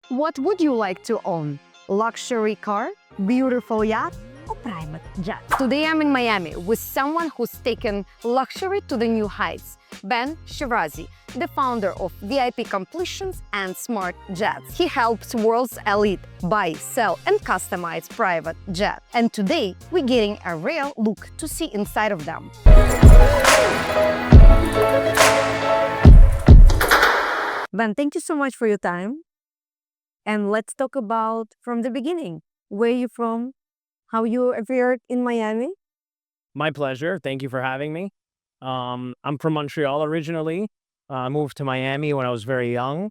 What would you like to own? Luxury car, beautiful yacht, or private jet? Today I'm in Miami with someone who's taken luxury to the new heights, Ben Shirazi, the founder of VIP Completions and Smart Jets. He helps world's elite buy, sell, and customize private jets. And today we're getting a real look to see inside of them. Ben, thank you so much for your time. And let's talk about from the beginning. Where you from? How you appeared in Miami? My pleasure. Thank you for having me. I'm from Montreal originally. I moved to Miami when I was very young,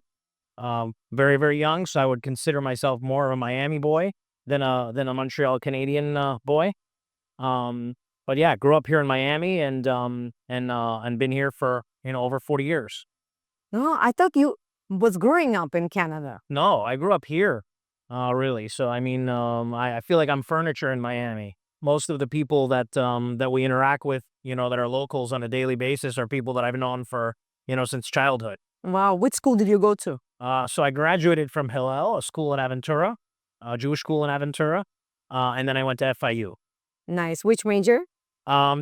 very, very young. So I would consider myself more of a Miami boy than a Montreal Canadian boy. But yeah, grew up here in Miami and been here for over 40 years. No, I thought you was growing up in Canada. No, I grew up here, really. So I mean, I feel like I'm furniture in Miami. Most of the people that we interact with, that are locals on a daily basis, are people that I've known for since childhood. Wow, which school did you go to? So I graduated from Hillel, a school in Aventura, a Jewish school in Aventura, and then I went to FIU. Nice. Which major?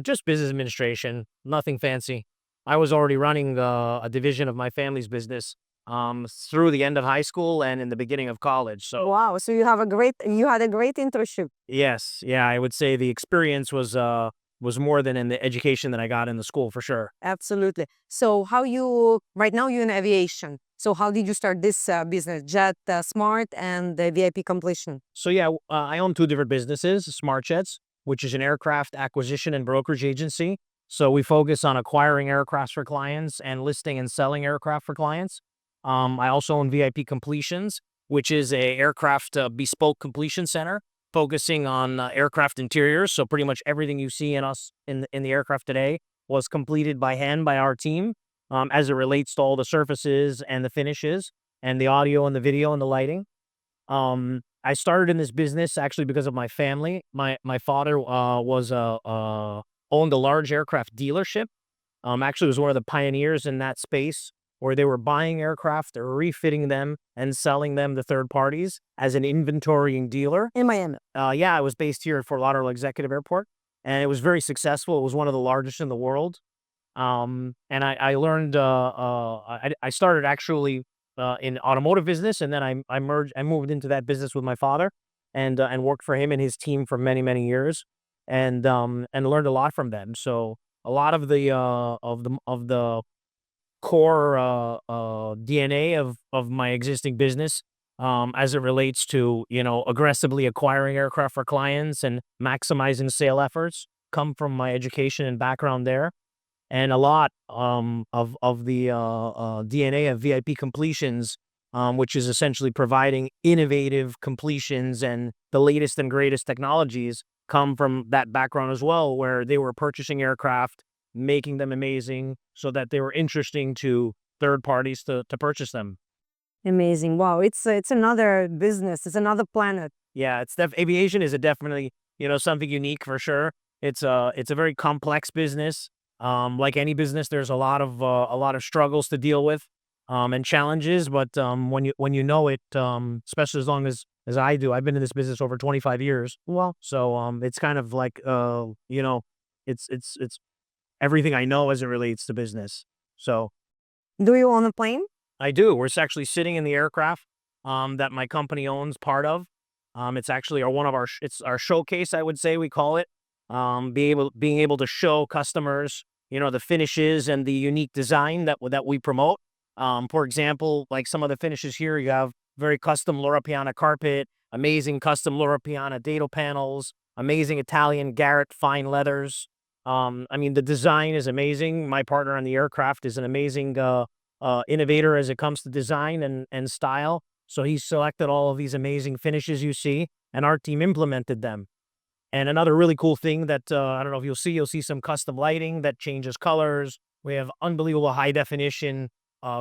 Just business administration, nothing fancy. I was already running a division of my family's business through the end of high school and in the beginning of college. So Wow, so you had a great internship. yes, yeah, I would say the experience was more than in the education that I got in the school for sure. Absolutely. So right now you're in aviation. So how did you start this business, Jet Smart and the VIP Completion? So yeah, I own two different businesses: Smart Jets, which is an aircraft acquisition and brokerage agency. So we focus on acquiring aircraft for clients and listing and selling aircraft for clients. I also own VIP Completions, which is a aircraft bespoke completion center focusing on aircraft interiors. So pretty much everything you see in the aircraft today was completed by hand by our team, as it relates to all the surfaces and the finishes and the audio and the video and the lighting. I started in this business actually because of my family. My father owned a large aircraft dealership. Actually was one of the pioneers in that space where they were buying aircraft, or refitting them and selling them to third parties as an inventorying dealer. In Miami. Yeah, I was based here at Fort Lauderdale Executive Airport, and it was very successful. It was one of the largest in the world. And I learned, I started actually in automotive business, and then I moved into that business with my father, and worked for him and his team for many, many years, and learned a lot from them. So a lot of the core DNA of my existing business, as it relates to aggressively acquiring aircraft for clients and maximizing sale efforts, come from my education and background there. And a lot of the DNA of VIP Completions, which is essentially providing innovative completions and the latest and greatest technologies, come from that background as well, where they were purchasing aircraft, making them amazing so that they were interesting to third parties to purchase them. Amazing. Wow, it's another business. It's another planet. Yeah, aviation is definitely, something unique for sure. It's a very complex business. Like any business, there's a lot of struggles to deal with, and challenges. But when you know it, especially as long as I do, I've been in this business over 25 years. Wow. So it's kind of like it's everything I know as it relates to business. So Do you own a plane? I do. We're actually sitting in the aircraft that my company owns part of. It's actually it's our showcase, I would say we call it. Being able to show customers, the finishes and the unique design that we promote. For example, like some of the finishes here, you have very custom Loro Piana carpet, amazing custom Loro Piana dado panels, amazing Italian Garrett fine leathers. I mean, the design is amazing. My partner on the aircraft is an amazing innovator as it comes to design and style. So he selected all of these amazing finishes you see, and our team implemented them. And another really cool thing that I don't know if you'll see some custom lighting that changes colors. We have unbelievable high definition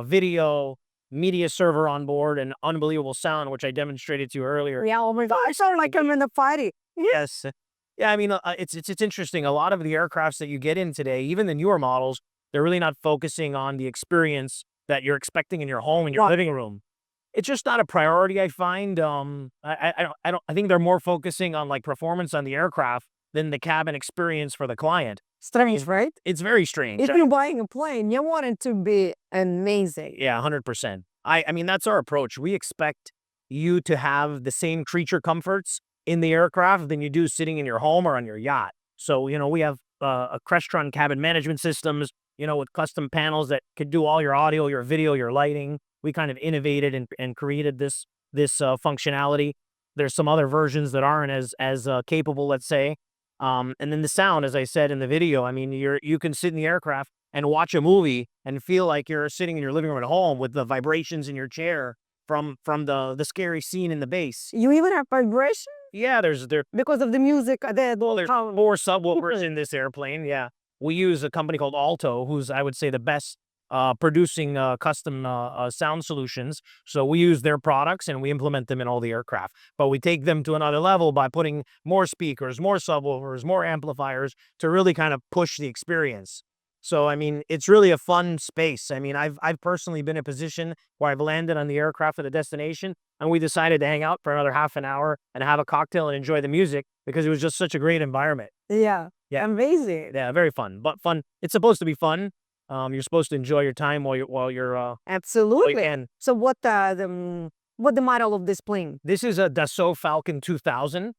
video, media server on board, and unbelievable sound, which I demonstrated to you earlier. Yeah, oh my God, I sound like I'm in a party. Yes. Yeah, I mean, it's interesting. A lot of the aircrafts that you get in today, even the newer models, they're really not focusing on the experience that you're expecting in your home, in your Right. living room. It's just not a priority, I find. I think they're more focusing on like performance on the aircraft than the cabin experience for the client. Strange, right? It's very strange. If you're buying a plane, you want it to be amazing. Yeah, 100%. I mean, that's our approach. We expect you to have the same creature comforts in the aircraft than you do sitting in your home or on your yacht. So, we have a Crestron cabin management systems, with custom panels that could do all your audio, your video, your lighting. We kind of innovated and created this functionality. There's some other versions that aren't as capable, let's say. And then the sound, as I said in the video, I mean, you can sit in the aircraft and watch a movie and feel like you're sitting in your living room at home with the vibrations in your chair from the scary scene in the base. You even have vibration Yeah, there because of the music. there's 4 subwoofers in this airplane. Yeah, we use a company called Alto, who's I would say the best producing custom sound solutions. So we use their products and we implement them in all the aircraft. But we take them to another level by putting more speakers, more subwoofers, more amplifiers to really kind of push the experience. So I mean, it's really a fun space. I mean, I've personally been in a position where I've landed on the aircraft at a destination, and we decided to hang out for another half an hour and have a cocktail and enjoy the music because it was just such a great environment. Yeah. Yeah. Amazing. Yeah, very fun. But fun. It's supposed to be fun. You're supposed to enjoy your time while you're Absolutely. and So what the model of this plane? this is a Dassault Falcon 2000.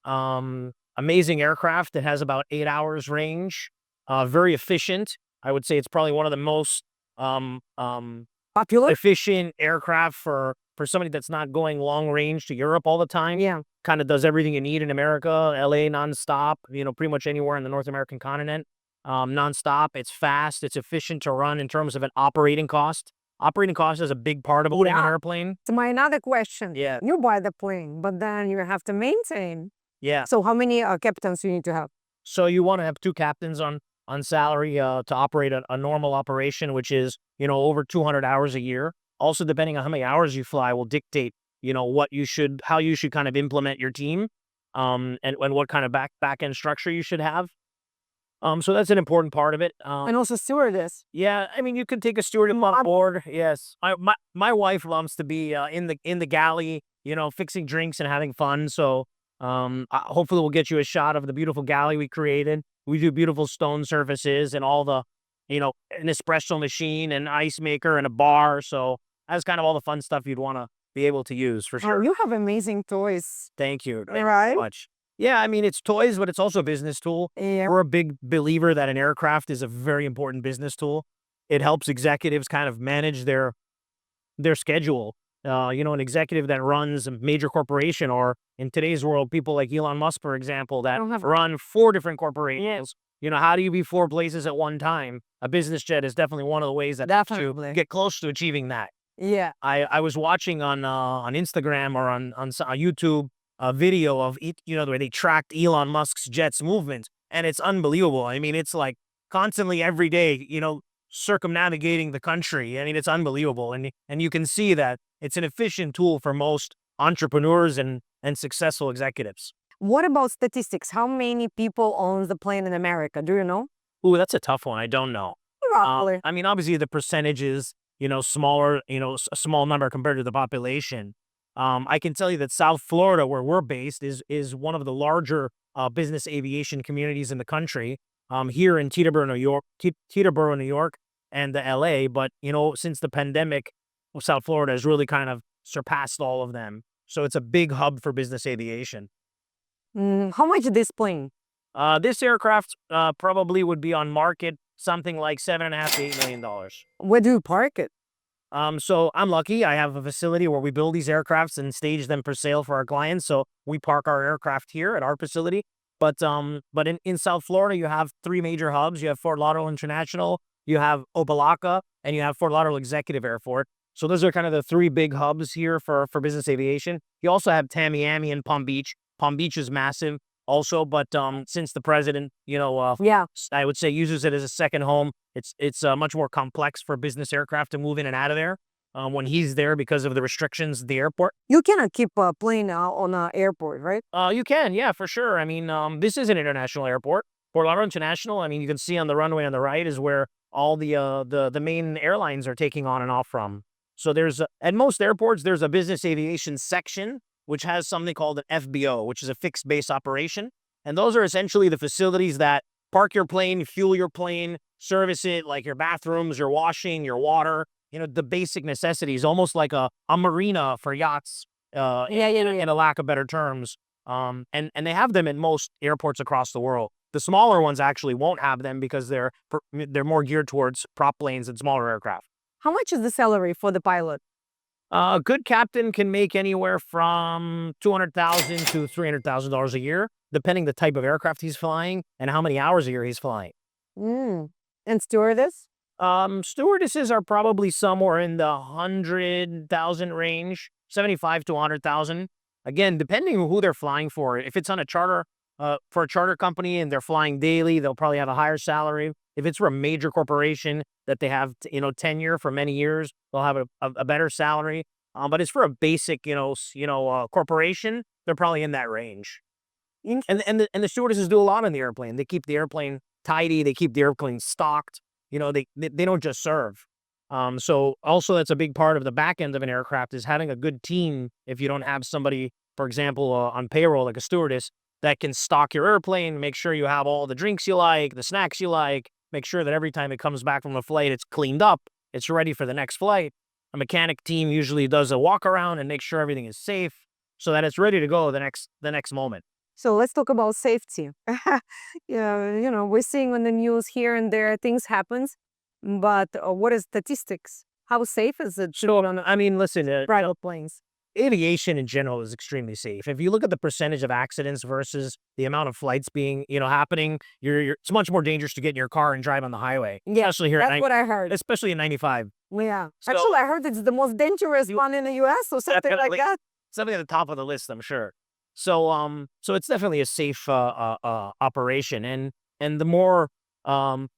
Amazing aircraft. It has about 8 hours range. Very efficient. I would say it's probably one of the most Popular? efficient aircraft for somebody that's not going long range to Europe all the time. Yeah. Kind of does everything you need in America, LA nonstop, pretty much anywhere in the North American continent. Nonstop. It's fast. It's efficient to run in terms of an operating cost. Operating cost is a big part of owning an airplane. So my another question. Yeah. You buy the plane, but then you have to maintain. Yeah. So how many captains you need to have? So you want to have 2 captains on salary to operate a normal operation, which is, over 200 hours a year. Also, depending on how many hours you fly will dictate, how you should kind of implement your team, and what kind of back end structure you should have. So that's an important part of it. And also stewardess. Yeah, I mean, you could take a steward on board. Yes, my wife loves to be in the galley, fixing drinks and having fun. So hopefully we'll get you a shot of the beautiful galley we created. We do beautiful stone surfaces and all the, an espresso machine, an ice maker, and a bar. So that's kind of all the fun stuff you'd want to be able to use for sure. Oh, you have amazing toys. Thank you. Thank you Right? so much. Yeah, I mean, it's toys, but it's also a business tool. Yeah. We're a big believer that an aircraft is a very important business tool. It helps executives kind of manage their schedule. An executive that runs a major corporation, or in today's world, people like Elon Musk, for example, that run 4 different corporations. How do you be 4 places at one time? A business jet is definitely one of the ways that to get close to achieving that. Yeah. I was watching on Instagram or on YouTube a video of where they tracked Elon Musk's jet's movement, and it's unbelievable. I mean, it's like constantly every day, circumnavigating the country. I mean, it's unbelievable, and you can see that it's an efficient tool for most entrepreneurs and successful executives. What about statistics? How many people own the plane in America? Do you know? Ooh, that's a tough one. I don't know. Roughly. I mean, obviously the percentage is, smaller, a small number compared to the population. I can tell you that South Florida, where we're based, is one of the larger business aviation communities in the country. Here in Teterboro, New York, and the LA. But since the pandemic, South Florida has really kind of surpassed all of them. So it's a big hub for business aviation. How much is this plane? This aircraft probably would be on market something like $7.5 to $8 million. Where do you park it? So I'm lucky. I have a facility where we build these aircrafts and stage them for sale for our clients. So we park our aircraft here at our facility. But in South Florida, you have 3 major hubs. You have Fort Lauderdale International, you have Opa-locka, and you have Fort Lauderdale Executive Airport. So those are kind of the 3 big hubs here for business aviation. You also have Tamiami and Palm Beach. Palm Beach is massive also, but since the president, I would say uses it as a second home, it's much more complex for business aircraft to move in and out of there when he's there because of the restrictions at the airport. You cannot keep a plane on an airport, right? You can, yeah, for sure. I mean, this is an international airport. Fort Lauderdale International, I mean, you can see on the runway on the right is where all the main airlines are taking on and off from. So at most airports, there's a business aviation section, which has something called an FBO, which is a fixed base operation. And those are essentially the facilities that park your plane, fuel your plane, service it, like your bathrooms, your washing, your water, the basic necessities, almost like a marina for yachts, in a lack of better terms. And they have them in most airports across the world. The smaller ones actually won't have them because they're more geared towards prop planes and smaller aircraft. How much is the salary for the pilot? A good captain can make anywhere from $200,000 to $300,000 a year, depending the type of aircraft he's flying and how many hours a year he's flying. Mm. And stewardess? Stewardesses are probably somewhere in the 100,000 range, 75 to 100,000. Again, depending on who they're flying for. If it's on a charter, for a charter company and they're flying daily, they'll probably have a higher salary. If it's for a major corporation that they have, tenure for many years, they'll have a better salary. But it's for a basic, corporation, they're probably in that range. And the stewardesses do a lot on the airplane. They keep the airplane tidy. They keep the airplane stocked. They don't just serve. So also that's a big part of the back end of an aircraft is having a good team. If you don't have somebody, for example, on payroll, like a stewardess, that can stock your airplane, make sure you have all the drinks you like, the snacks you like, make sure that every time it comes back from a flight, it's cleaned up, it's ready for the next flight. A mechanic team usually does a walk around and make sure everything is safe so that it's ready to go the next moment. So let's talk about safety. Yeah, we're seeing on the news here and there things happens, but what is statistics? How safe is it So, on I mean, listen, private planes? aviation in general is extremely safe. If you look at the percentage of accidents versus the amount of flights being, happening, it's much more dangerous to get in your car and drive on the highway. Yeah, especially here that's what I heard. especially in 95. Yeah. So- Actually, I heard it's the most dangerous one in the US or something like Definitely. that. Something at the top of the list, I'm sure. So it's definitely a safe operation, and the more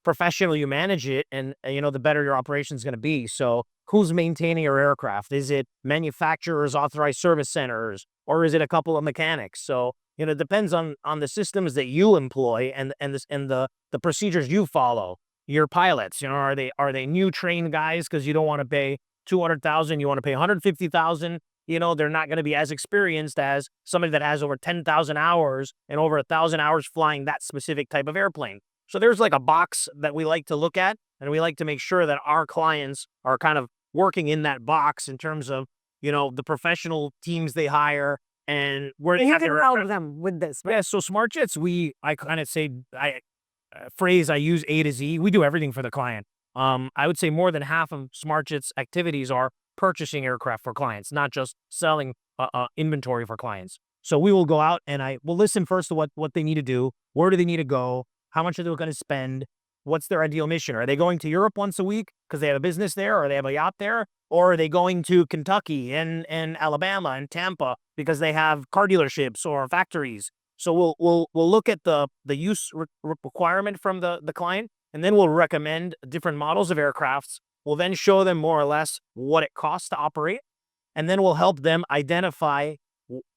professional you manage it, and the better your operation is going to be. So who's maintaining your aircraft? Is it manufacturers, authorized service centers, or is it a couple of mechanics? So it depends on the systems that you employ and the procedures you follow. Your pilots, are they new trained guys because you don't want to pay 200,000, you want to pay 150,000? They're not going to be as experienced as somebody that has over 10,000 hours and over 1,000 hours flying that specific type of airplane. So there's like a box that we like to look at, and we like to make sure that our clients are kind of working in that box in terms of, the professional teams they hire and where they You have can their help them with this, right? Yeah, so smart jets, I kind of say, phrase I use A to Z. We do everything for the client. I would say more than half of smart jets activities are purchasing aircraft for clients, not just selling inventory for clients. So we will go out and I will listen first to what they need to do. Where do they need to go? How much are they going to spend? What's their ideal mission? Are they going to Europe once a week because they have a business there, or they have a yacht there? Or are they going to Kentucky and Alabama and Tampa because they have car dealerships or factories? So we'll look at the use requirement from the client, and then we'll recommend different models of aircrafts. We'll then show them more or less what it costs to operate, and then we'll help them identify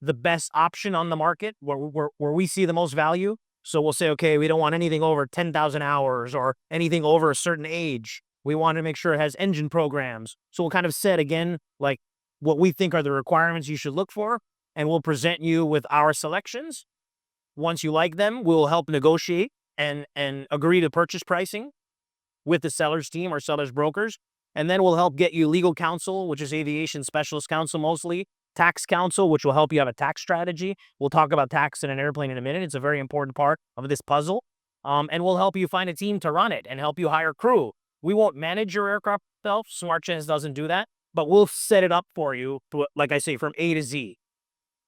the best option on the market where we see the most value. So we'll say, okay, we don't want anything over 10,000 hours or anything over a certain age. We want to make sure it has engine programs. So we'll kind of set again, like what we think are the requirements you should look for, and we'll present you with our selections. Once you like them, we'll help negotiate and agree to purchase pricing with the seller's team or seller's brokers. And then we'll help get you legal counsel, which is aviation specialist counsel mostly, tax counsel, which will help you have a tax strategy. We'll talk about tax in an airplane in a minute. It's a very important part of this puzzle. And we'll help you find a team to run it and help you hire crew. We won't manage your aircraft itself. SmartJets doesn't do that, but we'll set it up for you, like I say, from A to Z.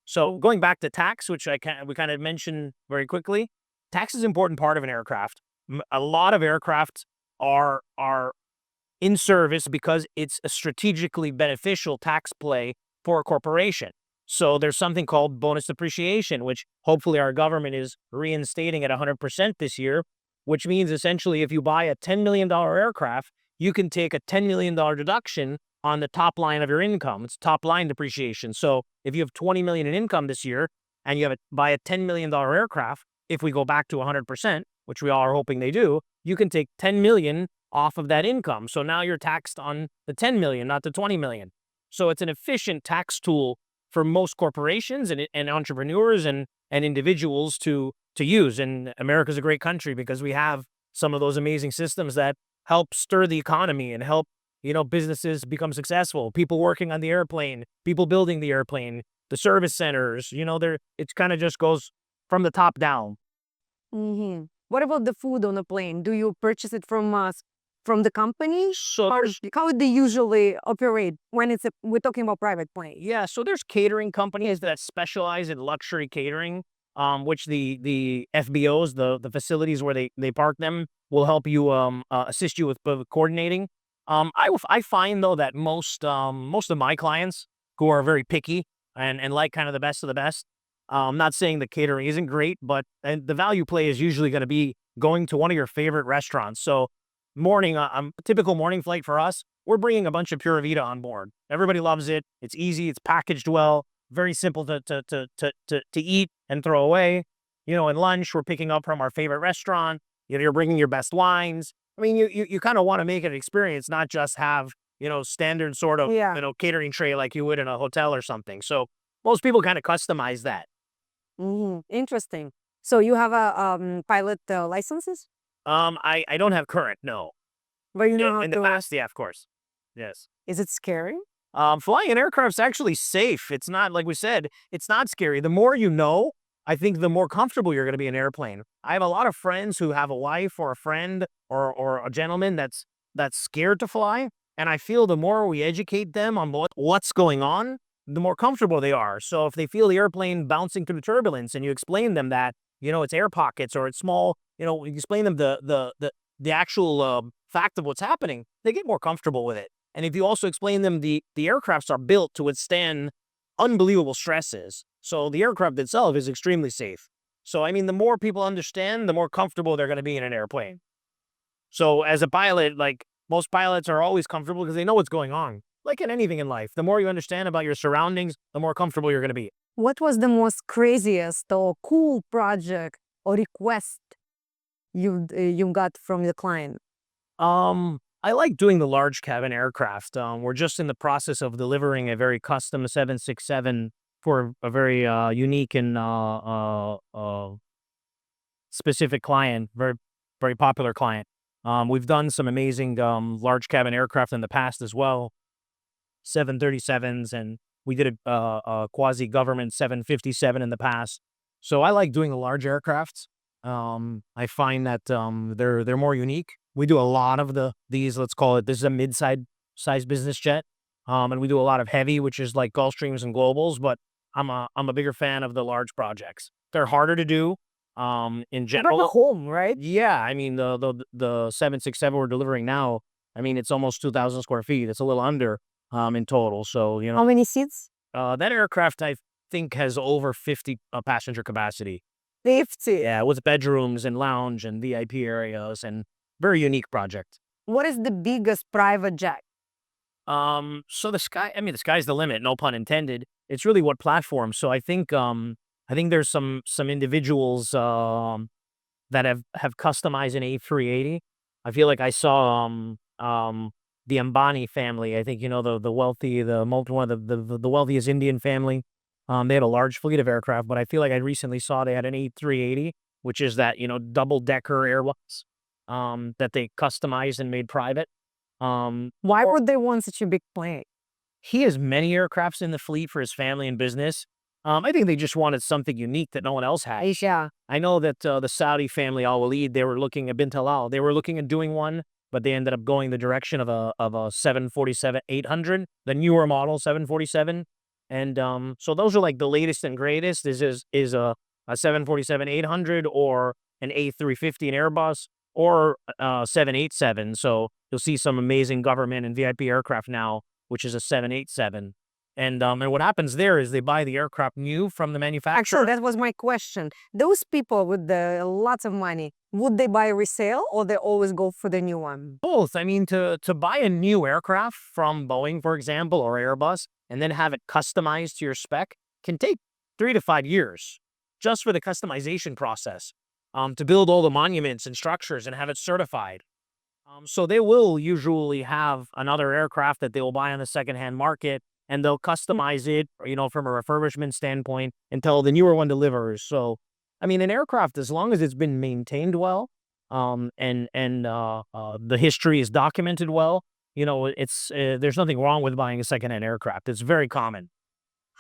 So going back to tax, which we kind of mentioned very quickly, tax is an important part of an aircraft. A lot of aircraft are in service because it's a strategically beneficial tax play for a corporation. So there's something called bonus depreciation, which hopefully our government is reinstating at 100% this year, which means essentially if you buy a $10 million aircraft, you can take a $10 million deduction on the top line of your income. It's top line depreciation. So if you have 20 million in income this year and you buy a $10 million aircraft, if we go back to 100%, which we all are hoping they do, you can take 10 million off of that income. So now you're taxed on the 10 million, not the 20 million. So it's an efficient tax tool for most corporations and entrepreneurs and individuals to use. And America's a great country because we have some of those amazing systems that help stir the economy and help, businesses become successful. People working on the airplane, people building the airplane, the service centers, it kind of just goes from the top down. What about the food on a plane? Do you purchase it from the company? So Or there's how do they usually operate when we're talking about private plane? Yeah, so there's catering companies that specialize in luxury catering, which the FBOs, the facilities where they park them, will help you assist you with coordinating. I find though that most of my clients who are very picky and like kind of the best of the best. Not saying the catering isn't great, but the value play is usually going to be going to one of your favorite restaurants. So typical morning flight for us, we're bringing a bunch of Pura Vida on board. Everybody loves it. It's easy. It's packaged well. Very simple to eat and throw away. In lunch, we're picking up from our favorite restaurant. You're bringing your best wines. I mean, you kind of want to make it an experience, not just have, standard sort of, Yeah. catering tray like you would in a hotel or something. So most people kind of customize that. Interesting. So you have a pilot licenses, I don't have current, no. but you know how In the to. past, yeah, of course. Yes. Is it scary? Flying an aircraft's actually safe. It's not, like we said, it's not scary. The more you know, I think the more comfortable you're going to be in an airplane. I have a lot of friends who have a wife or a friend or a gentleman that's scared to fly, and I feel the more we educate them on what's going on, the more comfortable they are. So if they feel the airplane bouncing through turbulence, and you explain them that it's air pockets or it's small, you explain them the actual fact of what's happening, they get more comfortable with it. And if you also explain them the aircrafts are built to withstand unbelievable stresses. So the aircraft itself is extremely safe. So, I mean, the more people understand, the more comfortable they're going to be in an airplane. So as a pilot, like most pilots are always comfortable because they know what's going on. Like in anything in life, the more you understand about your surroundings, the more comfortable you're going to be. What was the most craziest or cool project or request you got from the client? I like doing the large cabin aircraft. We're just in the process of delivering a very custom 767 for a very unique and specific client, very very popular client. We've done some amazing large cabin aircraft in the past as well, 737s, and we did a quasi government 757 in the past. So I like doing the large aircrafts. I find that they're more unique. We do a lot of these. Let's call it, this is a size business jet, and we do a lot of heavy, which is like Gulfstreams and Globals. But I'm a bigger fan of the large projects. They're harder to do. In About general, home, right? yeah. I mean the 767 we're delivering now. I mean it's almost 2,000 square feet. It's a little under in total. So How many seats? that aircraft I think has over 50 passenger capacity. 50. Yeah, with bedrooms and lounge and VIP areas, and very unique project. What is the biggest private jet? So the sky's the limit, no pun intended. It's really what platform. So I think there's some individuals that have customized an A380. I feel like I saw the Ambani family. I think the wealthy, one of the wealthiest Indian family. They had a large fleet of aircraft, but I feel like I recently saw they had an A380, which is that double decker Airbus that they customized and made private. Why would they want such a big plane? He has many aircrafts in the fleet for his family and business. I think they just wanted something unique that no one else had. Yeah. I know that the Saudi family, Al Walid, they were looking at Bint Talal. They were looking at doing one, but they ended up going the direction of a 747-800, the newer model 747. And so those are like the latest and greatest. Is a 747-800 or an A350 an Airbus or 787. So you'll see some amazing government and VIP aircraft now, which is a 787. And what happens there is they buy the aircraft new from the manufacturer. Actually, that was my question. Those people with the lots of money, would they buy resale or they always go for the new one? Both. I mean, to buy a new aircraft from Boeing, for example, or Airbus, and then have it customized to your spec can take 3 to 5 years just for the customization process. To build all the monuments and structures and have it certified. So they will usually have another aircraft that they will buy on the secondhand market, and they'll customize it, from a refurbishment standpoint until the newer one delivers. So, I mean, an aircraft, as long as it's been maintained well, and the history is documented well, it's there's nothing wrong with buying a secondhand aircraft. It's very common.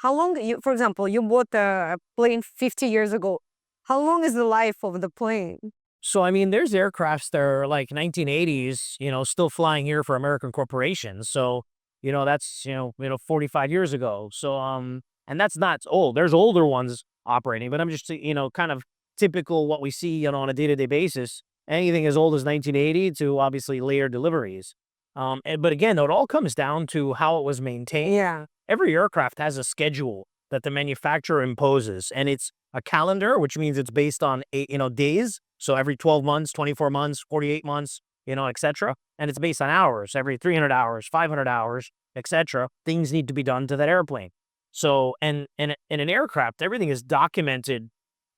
How long, for example, you bought a plane 50 years ago. How long is the life of the plane? So, I mean, there's aircrafts that are like 1980s, still flying here for American corporations. So, that's, 45 years ago. So, and that's not old. There's older ones operating, but I'm just, kind of typical what we see, on a day-to-day basis. Anything as old as 1980 to obviously later deliveries. But again, it all comes down to how it was maintained. Yeah. Every aircraft has a schedule that the manufacturer imposes, and it's a calendar, which means it's based on days. So every 12 months, 24 months, 48 months, etc. And it's based on hours, every 300 hours, 500 hours, etc. Things need to be done to that airplane. So, and in an aircraft, everything is documented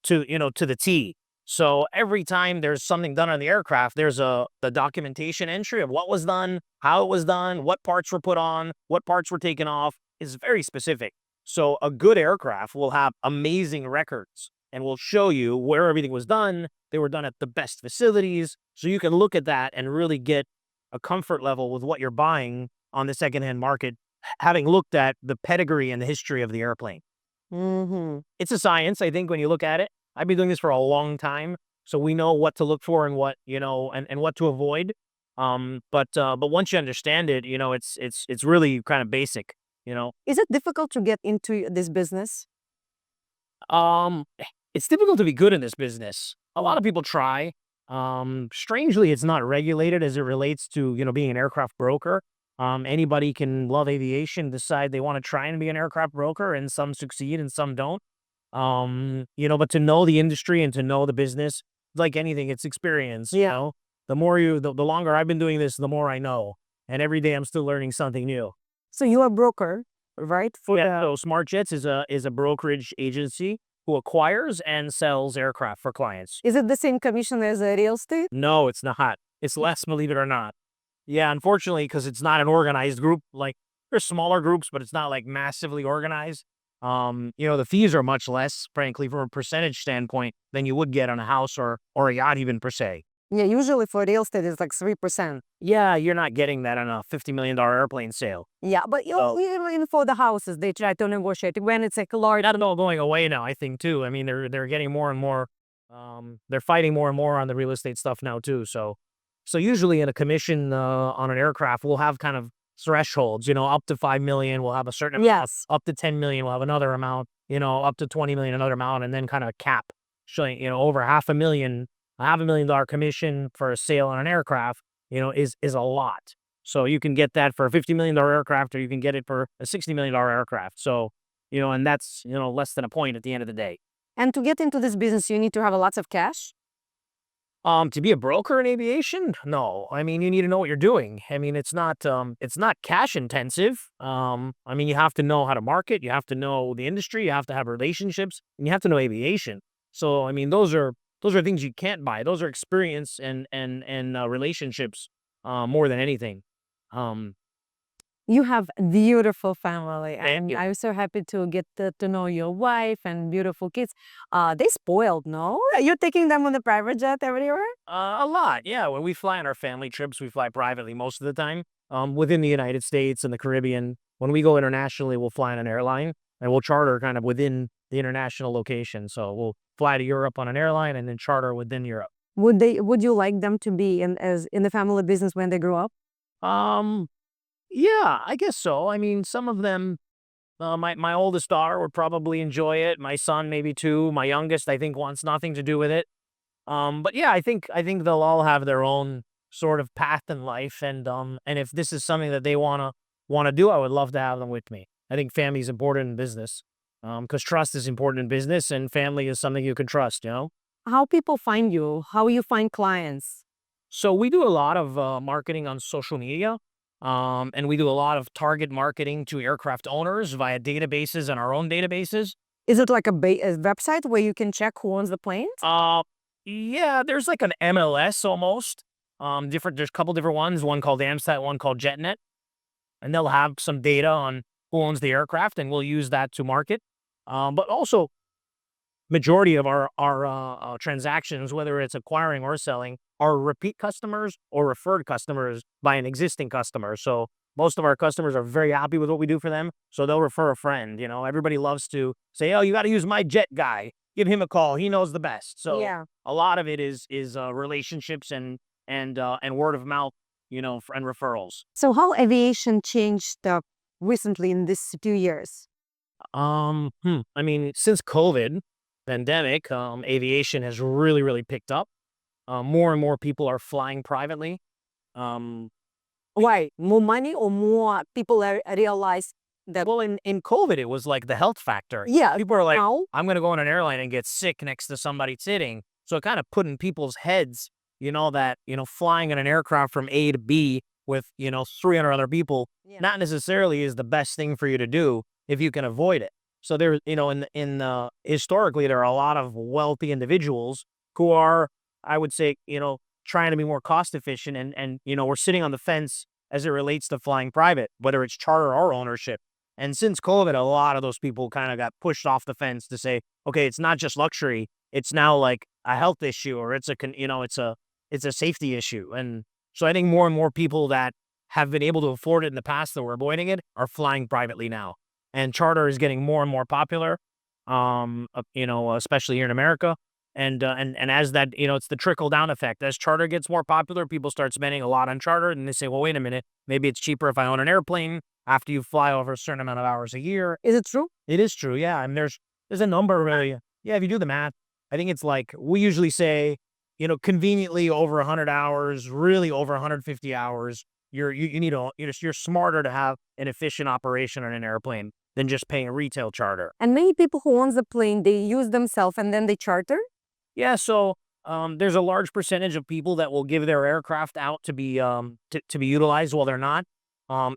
to the T. So every time there's something done on the aircraft, there's the documentation entry of what was done, how it was done, what parts were put on, what parts were taken off. Is very specific. So a good aircraft will have amazing records and will show you where everything was done. They were done at the best facilities. So you can look at that and really get a comfort level with what you're buying on the secondhand market, having looked at the pedigree and the history of the airplane. Mm-hmm. It's a science, I think, when you look at it. I've been doing this for a long time, so we know what to look for and what, and what to avoid. But once you understand it, it's really kind of basic. Is it difficult to get into this business? Um, it's difficult to be good in this business. A lot of people try. Strangely, it's not regulated as it relates to, being an aircraft broker. Anybody can love aviation, decide they want to try and be an aircraft broker, and some succeed and some don't. But to know the industry and to know the business, like anything, it's experience. Yeah. The longer I've been doing this, the more I know. And every day I'm still learning something new. So you're a broker, right? So Smart Jets is a brokerage agency who acquires and sells aircraft for clients. Is it the same commission as a real estate? No, it's not. It's less, believe it or not. Yeah, unfortunately, because it's not an organized group. Like there's smaller groups, but it's not like massively organized. The fees are much less, frankly, from a percentage standpoint than you would get on a house or a yacht even per se. Yeah, usually for real estate it's like 3%. Yeah, you're not getting that on a $50 million airplane sale. Yeah, but even for the houses, they try to negotiate when it's like a large. That's all going away now, I think, too. I mean, they're getting more and more. They're fighting more and more on the real estate stuff now too. So usually in a commission on an aircraft, we'll have kind of thresholds. Up to 5 million, we'll have a certain amount. Yes. Up to 10 million, we'll have another amount. Up to 20 million, another amount, and then kind of cap, showing over $500,000 commission for a sale on an aircraft. Is a lot. So you can get that for a $50 million aircraft, or you can get it for a $60 million aircraft. So, and that's, less than a point at the end of the day. And to get into this business, you need to have a lot of cash? To be a broker in aviation? No. I mean, you need to know what you're doing. I mean, it's not cash intensive. I mean, you have to know how to market, you have to know the industry, you have to have relationships, and you have to know aviation. So, I mean, those are things you can't buy. Those are experience and relationships, more than anything. You have a beautiful family, Thank and you. I'm so happy to get to know your wife and beautiful kids. They spoiled, no? You're taking them on the private jet everywhere? A lot, yeah. When we fly on our family trips, we fly privately most of the time, within the United States and the Caribbean. When we go internationally, we'll fly on an airline, and we'll charter kind of within the international location. So we'll fly to Europe on an airline and then charter within Europe. Would you like them to be in the family business when they grow up? Um, yeah, I guess so. I mean, some of them, my oldest daughter would probably enjoy it. My son maybe too. My youngest, I think, wants nothing to do with it. But yeah, I think they'll all have their own sort of path in life, and if this is something that they wanna do, I would love to have them with me. I think family is important in business, because trust is important in business, and family is something you can trust. How people find you? How you find clients? So we do a lot of marketing on social media, and we do a lot of target marketing to aircraft owners via databases and our own databases. Is it like a website where you can check who owns the planes? Uh, yeah, there's like an MLS almost. There's a couple different ones, one called AMSAT, one called JetNet, and they'll have some data on who owns the aircraft, and we'll use that to market. But also, majority of our transactions, whether it's acquiring or selling, are repeat customers or referred customers by an existing customer. So most of our customers are very happy with what we do for them, so they'll refer a friend. You know, everybody loves to say, "Oh, you got to use my jet guy. Give him a call. He knows the best." So Yeah. a lot of it is relationships and word of mouth, and referrals. So how aviation changed recently in these 2 years? I mean, since COVID pandemic, aviation has really, really picked up. More and more people are flying privately. Um, Why? More money or more people realize that? well, in COVID, it was like the health factor. Yeah. People are like, Now, I'm going to go on an airline and get sick next to somebody sitting. So it kind of put in people's heads, that, flying in an aircraft from A to B with, 300 other people, yeah. not necessarily is the best thing for you to do if you can avoid it. So there, historically, there are a lot of wealthy individuals who are, I would say, trying to be more cost efficient, and we're sitting on the fence as it relates to flying private, whether it's charter or ownership. And since COVID, a lot of those people kind of got pushed off the fence to say, okay, it's not just luxury; it's now like a health issue, or it's a safety issue. And so I think more and more people that have been able to afford it in the past that were avoiding it are flying privately now, and charter is getting more and more popular. Especially here in America. And as that, it's the trickle down effect. As charter gets more popular, people start spending a lot on charter, and they say, well, wait a minute, maybe it's cheaper if I own an airplane after you fly over a certain amount of hours a year. Is it true? It is true, yeah. And there's a number really. Yeah, if you do the math, I think it's like we usually say, conveniently over 100 hours, really over 150 hours. You need you're smarter to have an efficient operation on an airplane than just paying a retail charter. And many people who own the plane, they use themselves and then they charter? Yeah, so there's a large percentage of people that will give their aircraft out to be to be utilized while they're not.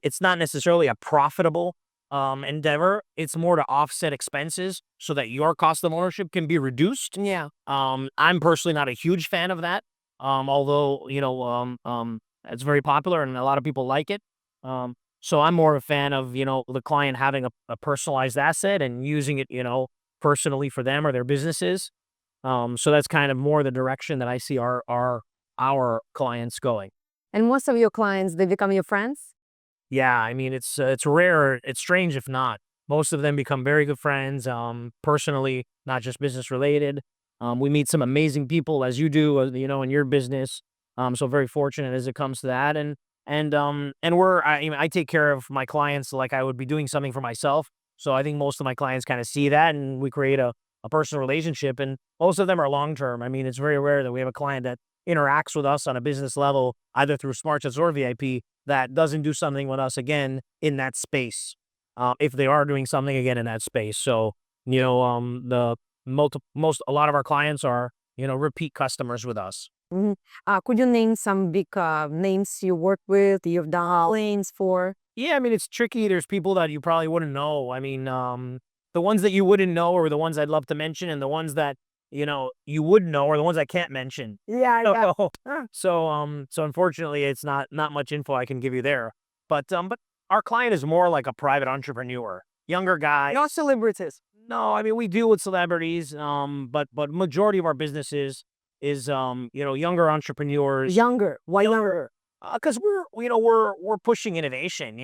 It's not necessarily a profitable endeavor. It's more to offset expenses so that your cost of ownership can be reduced. Yeah. I'm personally not a huge fan of that. Although it's very popular and a lot of people like it. So I'm more a fan of the client having a personalized asset and using it personally for them or their businesses. So that's kind of more the direction that I see our clients going. And most of your clients, they become your friends? Yeah, I mean it's rare. It's strange if not. Most of them become very good friends, personally, not just business related. We meet some amazing people as you do, in your business. So very fortunate as it comes to that, and I take care of my clients like I would be doing something for myself. So I think most of my clients kind of see that, and we create a personal relationship, and most of them are long term. I mean, it's very rare that we have a client that interacts with us on a business level, either through SmartJets or VIP, that doesn't do something with us again in that space. If they are doing something again in that space, so the a lot of our clients are repeat customers with us. Mhm. Could you name some big names you work with, you've done planes for? Yeah, I mean, it's tricky. There's people that you probably wouldn't know. I mean, the ones that you wouldn't know are the ones I'd love to mention, and the ones that you would know are the ones I can't mention. Yeah, yeah. So unfortunately, it's not much info I can give you there. But our client is more like a private entrepreneur, younger guy. No celebrities. No, I mean we deal with celebrities, but majority of our businesses is younger entrepreneurs. Younger. Why younger? Because we're pushing innovation,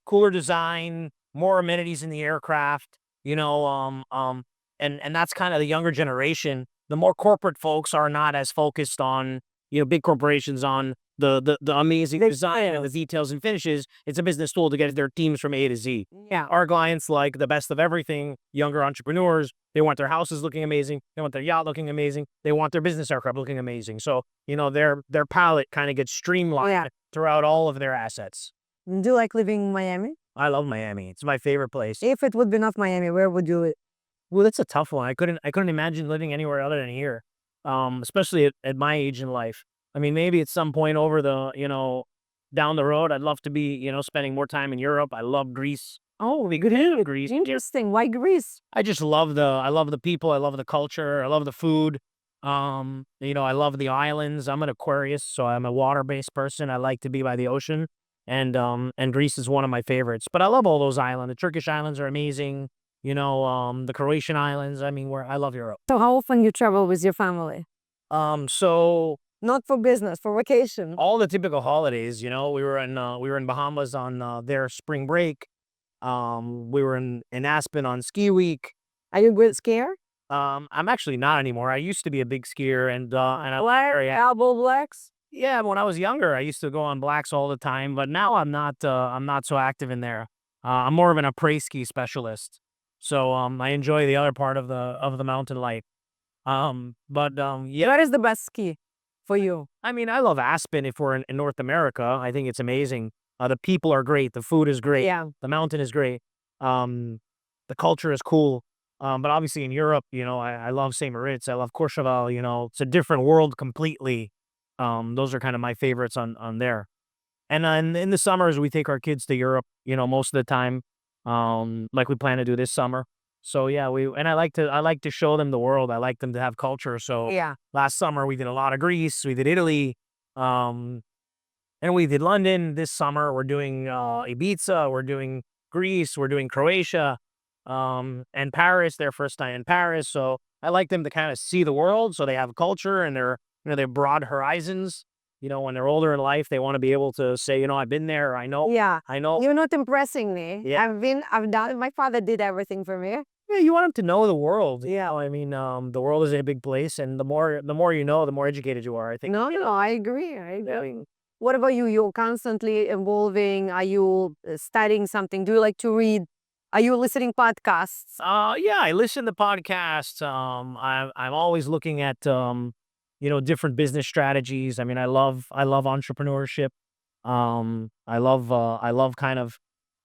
cooler design, more amenities in the aircraft, and that's kind of the younger generation. The more corporate folks are not as focused on, big corporations on the amazing design and the details and finishes. It's a business tool to get their teams from A to Z. Yeah. Our clients like the best of everything, younger entrepreneurs. They want their houses looking amazing. They want their yacht looking amazing. They want their business aircraft looking amazing. So, their palette kind of gets streamlined throughout all of their assets. Do you like living in Miami? I love Miami. It's my favorite place. If it would be not Miami, where would you live? Well, that's a tough one. I couldn't imagine living anywhere other than here. Especially at my age in life. I mean, maybe at some point over down the road, I'd love to be, spending more time in Europe. I love Greece. Oh, we could hit Greece. Interesting. Why Greece? I love the people. I love the culture. I love the food. I love the islands. I'm an Aquarius, so I'm a water-based person. I like to be by the ocean, and Greece is one of my favorites. But I love all those islands. The Turkish islands are amazing. The Croatian islands. I mean, where I love Europe. So how often you travel with your family? So Not for business, for vacation. all the typical holidays. We were in Bahamas on their spring break. We were in Aspen on ski week. Are you good skier? I'm actually not anymore. I used to be a big skier, and I'm Black, very elbow blacks? yeah. When I was younger, I used to go on blacks all the time, but now I'm not. I'm not so active in there. I'm more of an après ski specialist, so I enjoy the other part of the mountain life. Yeah. What is the best ski for you? I mean, I love Aspen. If we're in North America, I think it's amazing. The people are great. The food is great. Yeah. The mountain is great. Um, the culture is cool. But obviously in Europe, I love St. Moritz. I love Courchevel. It's a different world completely. Those are kind of my favorites on there. And in the summers, we take our kids to Europe. Most of the time, like we plan to do this summer. So yeah, I like to show them the world. I like them to have culture. So Yeah. last summer we did a lot of Greece. We did Italy. Um, and we did London. This summer we're doing Ibiza, we're doing Greece, we're doing Croatia, and Paris, their first time in Paris. So I like them to kind of see the world so they have culture and they're broad horizons. When they're older in life, they want to be able to say, I've been there, I know, Yeah. I know. You're not impressing me. Yeah. I've done, my father did everything for me. Yeah, you want them to know the world. Yeah, I mean, the world is a big place, and the more you know, the more educated you are, I think. No, I agree. I agree. What about you? You're constantly evolving. Are you studying something? Do you like to read? Are you listening podcasts? Yeah, I listen to podcasts. I'm always looking at different business strategies. I mean, I love entrepreneurship. I love kind of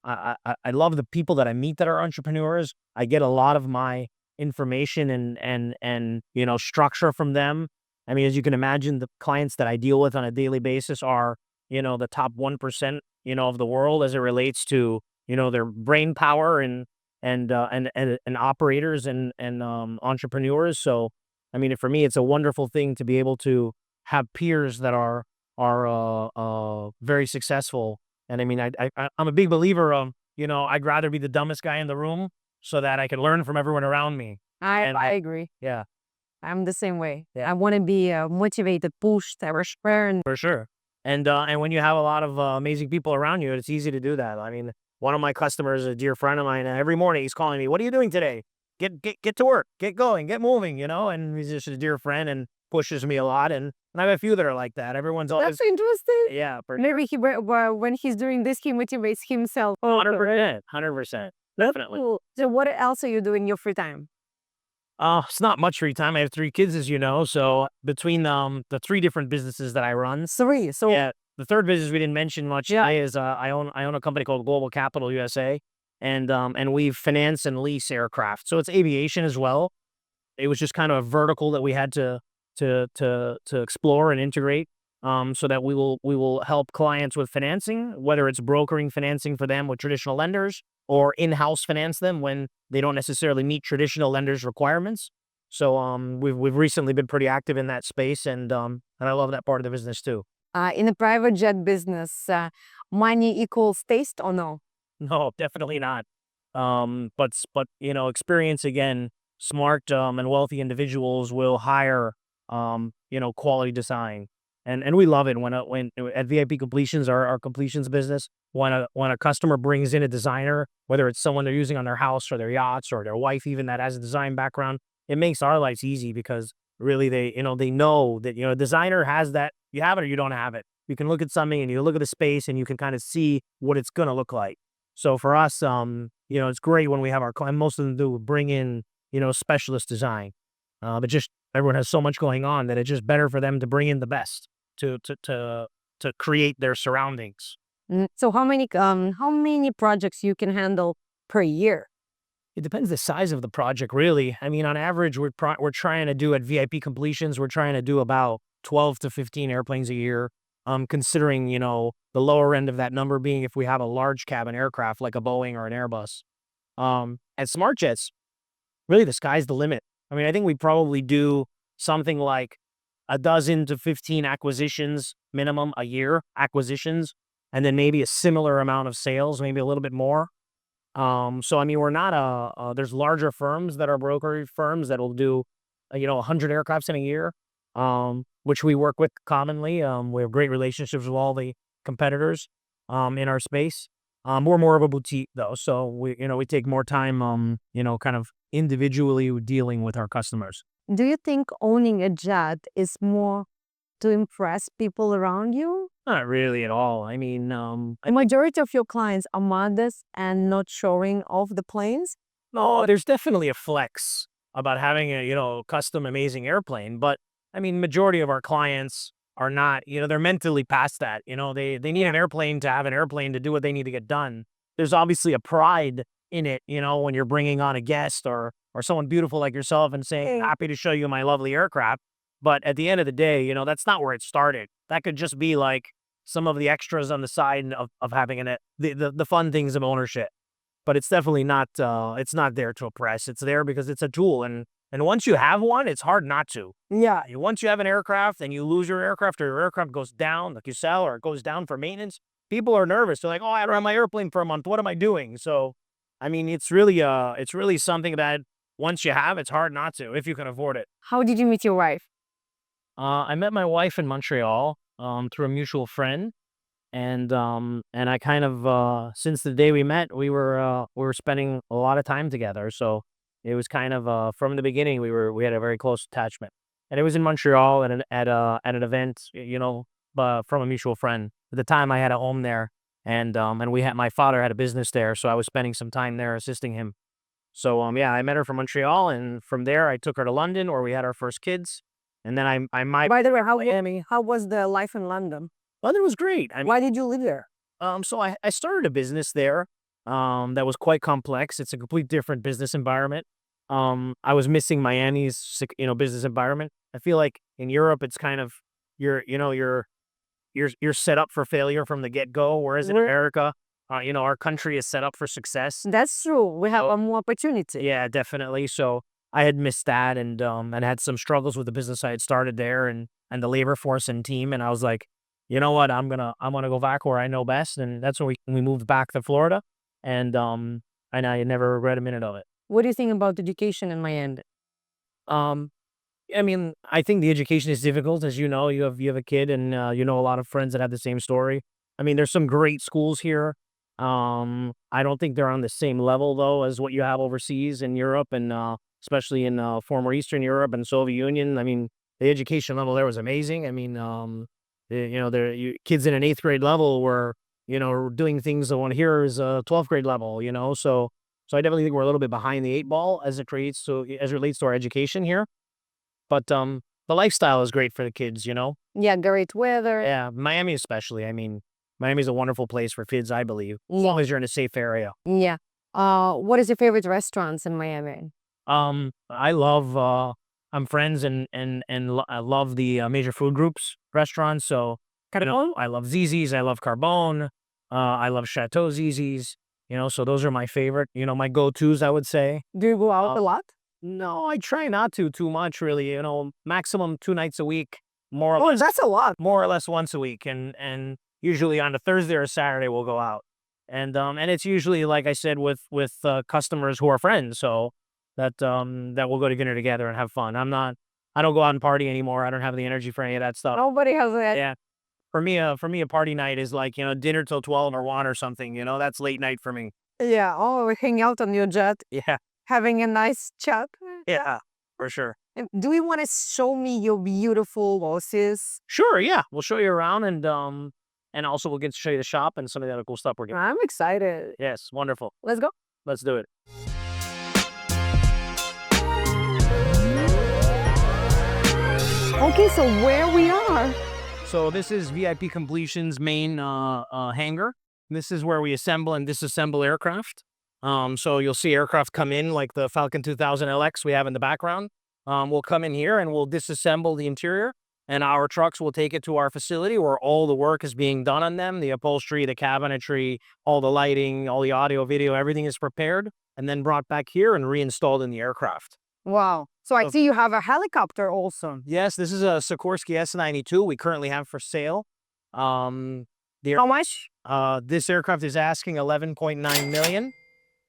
I love the people that I meet that are entrepreneurs. I get a lot of my information and structure from them. I mean, as you can imagine, the clients that I deal with on a daily basis are the top 1% of the world as it relates to their brain power and operators and entrepreneurs. So I mean, for me, it's a wonderful thing to be able to have peers that are very successful. And I mean, I'm a big believer of I'd rather be the dumbest guy in the room so that I can learn from everyone around me. And I agree. yeah, I'm the same way. Yeah. I want to be motivated, pushed, and for sure. And when you have a lot of amazing people around you, it's easy to do that. I mean, one of my customers, a dear friend of mine, every morning he's calling me, "What are you doing today? Get to work, get going, get moving." And he's just a dear friend and pushes me a lot. And I have a few that are like that. Everyone's always that's interesting. yeah, Maybe when he's doing this, he motivates himself. 100%, 100%, definitely. Cool. So what else are you doing in your free time? It's not much free time. I have 3 kids, as you know. So between the 3 different businesses that I run, 3. So yeah, the third business we didn't mention much. Yeah. Is I own a company called Global Capital USA, and we finance and lease aircraft. So it's aviation as well. It was just kind of a vertical that we had to explore and integrate. So that we will help clients with financing, whether it's brokering financing for them with traditional lenders or in-house finance them when they don't necessarily meet traditional lenders' requirements. So we've recently been pretty active in that space, and I love that part of the business too. in a private jet business, money equals taste or no? No, definitely not. But experience again. Smart and wealthy individuals will hire quality design, and we love it when at VIP Completions, our completions business, when a customer brings in a designer, whether it's someone they're using on their house or their yachts or their wife even that has a design background, it makes our lives easy because really they know that a designer has that. You have it or you don't have it. You can look at something and you look at the space and you can kind of see what it's gonna look like. So for us, it's great when we have our client. Most of them do bring in specialist design, but just everyone has so much going on that it's just better for them to bring in the best to create their surroundings. So how many projects you can handle per year? It depends the size of the project, really. I mean, on average, we're trying to do at VIP Completions, we're trying to do about 12 to 15 airplanes a year. Considering the lower end of that number being if we have a large cabin aircraft like a Boeing or an Airbus. At Smart Jets, really the sky's the limit. I mean, I think we probably do something like a dozen to 15 acquisitions minimum a year, acquisitions, and then maybe a similar amount of sales, maybe a little bit more. So I mean, we're not there's larger firms that are brokerage firms that will do, 100 aircrafts in a year, which we work with commonly. We have great relationships with all the competitors, in our space. We're more of a boutique though, so we take more time, kind of individually dealing with our customers. Do you think owning a jet is more to impress people around you? Not really at all. I mean, A majority of your clients are modest and not showing off the planes. no, there's definitely a flex about having a, custom amazing airplane, but I mean, majority of our clients are not, they're mentally past that. They need an airplane to have an airplane to do what they need to get done. There's obviously a pride in it, when you're bringing on a guest or someone beautiful like yourself and saying, happy to show you my lovely aircraft. But at the end of the day, that's not where it started. That could just be like some of the extras on the side of having the fun things of ownership. But it's definitely not it's not there to oppress. It's there because it's a tool, and once you have one, it's hard not to. Yeah. Once you have an aircraft and you lose your aircraft or your aircraft goes down, like you sell or it goes down for maintenance, people are nervous. They're like, "Oh, I don't have my airplane for a month. What am I doing?" So, I mean, it's really something that once you have, it's hard not to if you can afford it. How did you meet your wife? I met my wife in Montreal through a mutual friend. And I kind of since the day we met, we were spending a lot of time together. So it was kind of from the beginning we had a very close attachment. And it was in Montreal at an event, from a mutual friend. At the time I had a home there, and my father had a business there, so I was spending some time there assisting him. So yeah, I met her from Montreal, and from there I took her to London where we had our first kids. And then I might By the way, how was the life in London? London was great. I mean, Why did you live there? so I started a business there, that was quite complex. It's a complete different business environment. I was missing Miami's, business environment. I feel like in Europe, it's kind of you're set up for failure from the get go, whereas in We're- America, our country is set up for success. That's true. We have Oh. a more opportunity. Yeah, definitely. So I had missed that, and had some struggles with the business I had started there, and the labor force and team. And I was like, you know what, I'm gonna go back where I know best, and that's when we moved back to Florida, and I never regret a minute of it. What do you think about education in Miami? Um, I mean, I think the education is difficult, as you know. You have a kid, and a lot of friends that have the same story. I mean, there's some great schools here. I don't think they're on the same level though as what you have overseas in Europe, and especially in former Eastern Europe and Soviet Union. I mean, the education level there was amazing. I mean, kids in an eighth grade level were doing things that one here is 12th grade level. So I definitely think we're a little bit behind the eight ball as it relates to our education here. But the lifestyle is great for the kids. Yeah, great weather. Yeah, Miami especially. I mean, Miami's a wonderful place for kids, I believe, as long as you're in a safe area. Yeah. What is your favorite restaurants in Miami? I love. I'm friends and I love the major food groups restaurants. So Carbone? I love Zzz's. I love Carbone. I love Chateau Zzz's. So those are my favorite. My go-tos, I would say. Do you go out a lot? No, I try not to too much, really. Maximum 2 nights a week, Oh, that's a lot. more or less once a week, and usually on a Thursday or Saturday we'll go out, and it's usually like I said with customers who are friends, so that we'll go to dinner together and have fun. I don't go out and party anymore. I don't have the energy for any of that stuff. Nobody has that. Yeah, for me a party night is like dinner till 12 or 1 or something. That's late night for me. Yeah. Oh, we hang out on your jet, Yeah, having a nice chat. yeah, for sure. And do you want to show me your beautiful horses? Sure, yeah, we'll show you around, and also we'll get to show you the shop and some of the other cool stuff we're getting. I'm excited. Yes, wonderful. Let's go. Let's do it. Okay, so where we are? So this is VIP Completion's main hangar. This is where we assemble and disassemble aircraft. So you'll see aircraft come in like the Falcon 2000 LX we have in the background. We'll come in here and we'll disassemble the interior, and our trucks will take it to our facility where all the work is being done on them. The upholstery, the cabinetry, all the lighting, all the audio, video, everything is prepared and then brought back here and reinstalled in the aircraft. Wow. So I So- see you have a helicopter also. Yes, this is a Sikorsky S-92 we currently have for sale. How much? This aircraft is asking 11.9 million.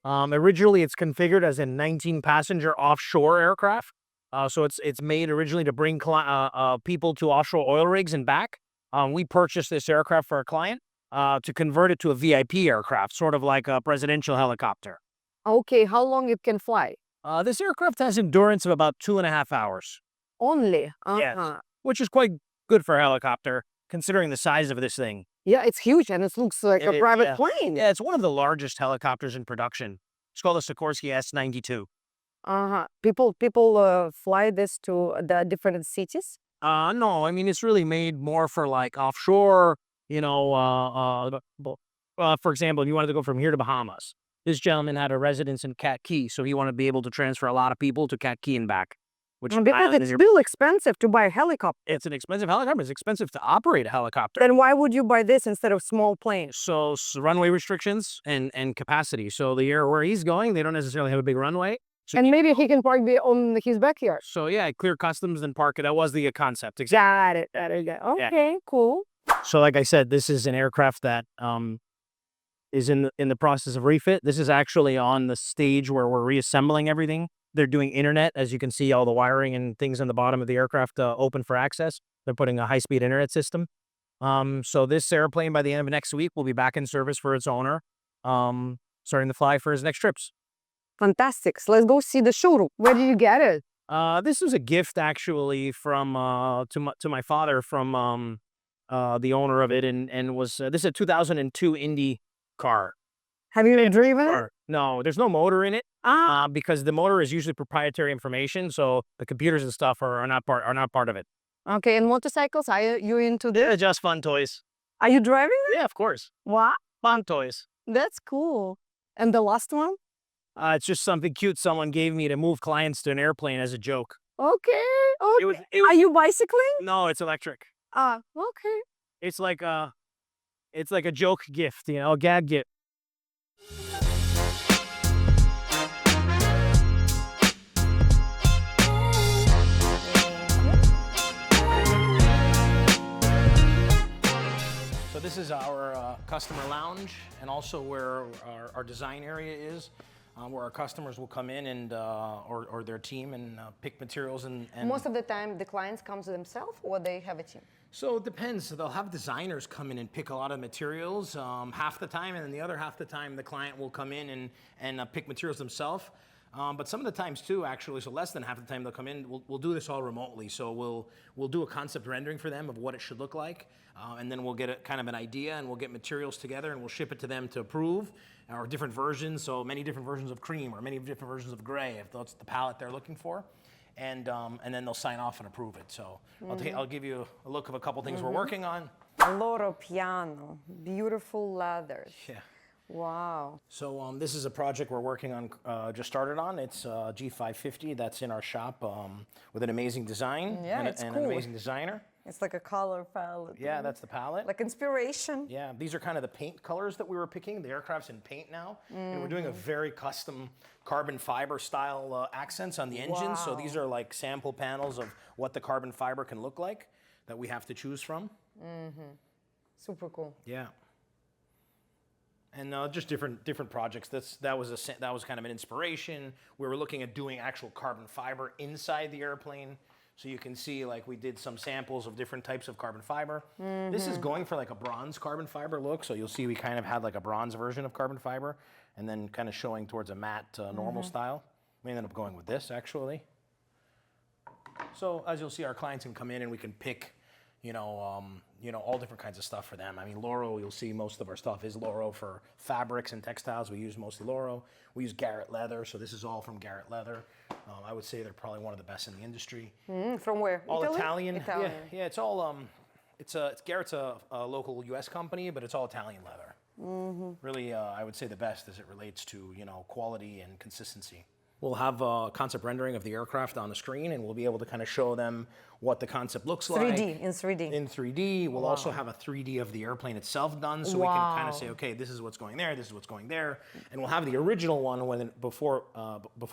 Originally, it's configured as a 19-passenger offshore aircraft. So it's made originally to bring people to offshore oil rigs and back. We purchased this aircraft for a client to convert it to a VIP aircraft, sort of like a presidential helicopter. Okay, how long it can fly? This aircraft has endurance of about 2.5 hours. Only. Yes, which is quite good for a helicopter, considering the size of this thing. Yeah, it's huge and it looks like a private Yeah. plane. Yeah, it's one of the largest helicopters in production. It's called the Sikorsky S-92. People fly this to the different cities. No, I mean, it's really made more for like offshore, for example, if you wanted to go from here to Bahamas, this gentleman had a residence in Cat Key, so he wanted to be able to transfer a lot of people to Cat Key and back. Which Because island it's is still expensive to buy a helicopter. it's an expensive helicopter. It's expensive to operate a helicopter. Then why would you buy this instead of small planes? So runway restrictions and capacity. So the air where he's going, they don't necessarily have a big runway. And maybe he can park on his backyard. So yeah, clear customs and park it. That was the concept. Exactly. Got it. Okay, cool. So like I said, this is an aircraft that is in the process of refit. This is actually on the stage where we're reassembling everything. They're doing internet, as you can see, all the wiring and things on the bottom of the aircraft open for access. They're putting a high-speed internet system. So this airplane, by the end of next week, will be back in service for its owner, starting to fly for his next trips. Fantastic. So let's go see the showroom. Where did you get it? This was a gift actually from to my father from the owner of it, and was this is a 2002 Indy car. Have you driven it? No, there's no motor in it. Because the motor is usually proprietary information, so the computers and stuff are not part of it. Okay, and motorcycles? Are you into this? They're just fun toys. Are you driving it? Yeah, of course. What? Fun toys. That's cool. And the last one? It's just something cute someone gave me to move clients to an airplane as a joke. Okay. It was Are you bicycling? no, it's electric. Okay. It's like a joke gift, a gag gift. So this is our customer lounge, and also where our design area is, where our customers will come in and or their team and pick materials and. Most of the time, the clients come to themselves, or they have a team. So it depends. So they'll have designers come in and pick a lot of materials half the time, and then the other half the time the client will come in and pick materials themselves. But some of the times too, actually, so less than half the time they'll come in. We'll do this all remotely. So we'll do a concept rendering for them of what it should look like, and then we'll get kind of an idea, and we'll get materials together, and we'll ship it to them to approve, or different versions. So many different versions of cream, or many different versions of gray, if that's the palette they're looking for. And then they'll sign off and approve it. So I'll give you a look of a couple things we're working on. Loro piano, beautiful leathers. Yeah. Wow. So this is a project we're working on, just started on. It's G550 that's in our shop with an amazing design Yeah, and, it's and cool. an amazing designer. It's like a color palette. Yeah, that's the palette. Like inspiration. Yeah, these are kind of the paint colors that we were picking. The aircraft's in paint now, and we're doing a very custom carbon fiber style accents on the engine. So these are like sample panels of what the carbon fiber can look like that we have to choose from. Super cool. Yeah. And just different projects. That was kind of an inspiration. We were looking at doing actual carbon fiber inside the airplane. So you can see, like, we did some samples of different types of carbon fiber. This is going for like a bronze carbon fiber look. So you'll see we kind of had like a bronze version of carbon fiber, and then kind of showing towards a matte normal style. We ended up going with this actually. So as you'll see, our clients can come in and we can pick, all different kinds of stuff for them. I mean, Loro, you'll see most of our stuff is Loro for fabrics and textiles. We use mostly Loro. We use Garrett leather, so this is all from Garrett leather. I would say they're probably one of the best in the industry. From where? All Italy? Italian. Italian. Yeah. It's all it's Garrett's a local U.S. company, but it's all Italian leather. Really, I would say the best as it relates to quality and consistency. we'll have a concept rendering of the aircraft on the screen, and we'll be able to kind of show them what the concept looks like. 3D, in 3D. In 3D. We'll also have a 3D of the airplane itself done, so we can kind of say, okay, this is what's going there, this is what's going there, and we'll have the original one before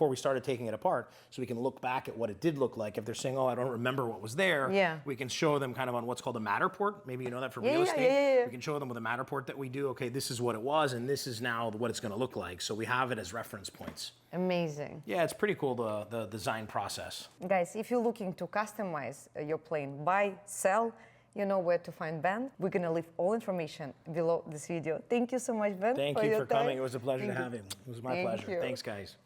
we started taking it apart, so we can look back at what it did look like. If they're saying, oh, I don't remember what was there, we can show them kind of on what's called a Matterport. Maybe you know that from real estate. We can show them with a Matterport that we do, okay, this is what it was, and this is now what it's going to look like. So we have it as reference points. Amazing. Yeah, it's pretty cool, the design process. Guys, if you're looking to customize your plane, buy, sell, you know where to find Ben. We're going to leave all information below this video. Thank you so much, Ben. Thank you for coming. It was a pleasure to have you. It was my pleasure. You. Thanks, guys.